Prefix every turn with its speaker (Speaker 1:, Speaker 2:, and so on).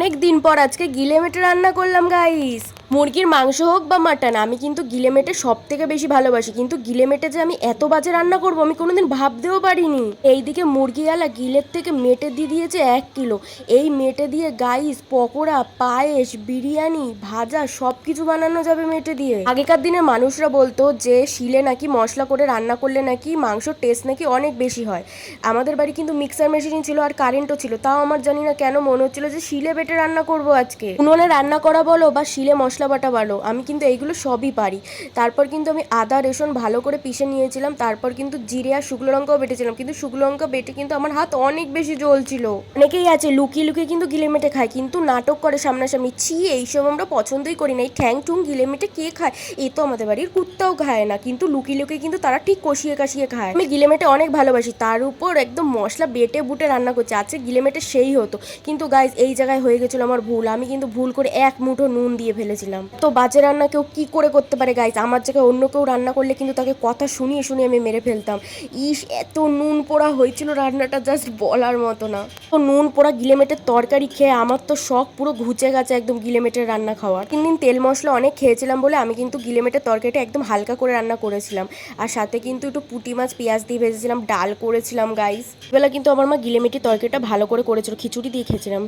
Speaker 1: অনেক দিন পর আজকে গিলে মেটে রান্না করলাম গাইস। মুরগির মাংস হোক বা মাটন, আমি কিন্তু গিলে মেটে সব থেকে বেশি ভালোবাসি, কিন্তু গিলে মেটে যে আমি এত বাজে রান্না করবো আমি কোনোদিন ভাবতেও পারিনি। এইদিকে মুরগিওয়ালা গিলের থেকে মেটে দিয়ে দিয়েছে 1 কিলো। এই মেটে দিয়ে গাইস পকোড়া, পায়েস, বিরিয়ানি, ভাজা সব কিছু বানানো যাবে মেটে দিয়ে। আগেকার দিনের মানুষরা বলতো যে শিলে নাকি মশলা করে রান্না করলে নাকি মাংসর টেস্ট নাকি অনেক বেশি হয়। আমাদের বাড়ি কিন্তু মিক্সার মেশিন ছিল আর কারেন্টও ছিল, তাও আমার জানি না কেন মনে হচ্ছিল যে শিলে বেটে রান্না করব আজকে। উনুনে রান্না করা বলো বা শিলে মশলা বাটা বলো, আমি কিন্তু এইগুলো সবই পারি। তারপর কিন্তু আমি আদা রসুন ভালো করে পিষে নিয়েছিলাম, তারপর কিন্তু জিরে আর শুকনো লঙ্কাও বেটেছিলাম, কিন্তু শুকনো লঙ্কা বেটে কিন্তু আমার হাত অনেক বেশি জ্বলছিল। অনেকেই আছে লুকিয়ে লুকিয়ে কিন্তু গিলে মেটে খায়, কিন্তু নাটক করে সামনাসামনি। ছি, এইসব আমরা পছন্দই করি না। এই ঠ্যাং ঠুং গিলে মেটে কে খায়? এই তো আমাদের বাড়ির কুত্তাও খায় না, কিন্তু লুকিয়ে লুকিয়ে কিন্তু তারা ঠিক কষিয়ে কাশিয়ে খায়। আমি গিলে মেটে অনেক ভালোবাসি, তার উপর একদম মশলা বেটে বুটে রান্না করছে। আজকে গিলে মেটে সেই হতো, কিন্তু গাইজ এই জায়গায় হয়ে গেছিল আমার ভুল। আমি কিন্তু ভুল করে 1 মুঠো নুন দিয়ে ফেলেছিলাম। তো বাজে রান্না কেউ কি করে করতে পারে গাইজ? আমার জায়গায় অন্য কেউ রান্না করলে কিন্তু তাকে কথা শুনিয়ে শুনিয়ে আমি মেরে ফেলতাম। ইস, এত নুন পোড়া হয়েছিল রান্নাটা, জাস্ট বলার মতো না। তো নুন পোড়া গিলে মেটের তরকারি খেয়ে আমার তো শখ পুরো ঘুচে গেছে একদম গিলে মেটের রান্না খাওয়ার। 3 দিন তেল মশলা অনেক খেয়েছিলাম বলে আমি কিন্তু গিলে মেটের তরকারিটা একদম হালকা করে রান্না করেছিলাম। আর সাথে কিন্তু একটু পুঁটি মাছ পেঁয়াজ দিয়ে ভেজেছিলাম, ডাল করেছিলাম গাইস। বেলা কিন্তু আমার মা গিলে মেটের তরকারিটা ভালো করে করেছিল, খিচুড়ি দিয়ে খেয়েছিলাম।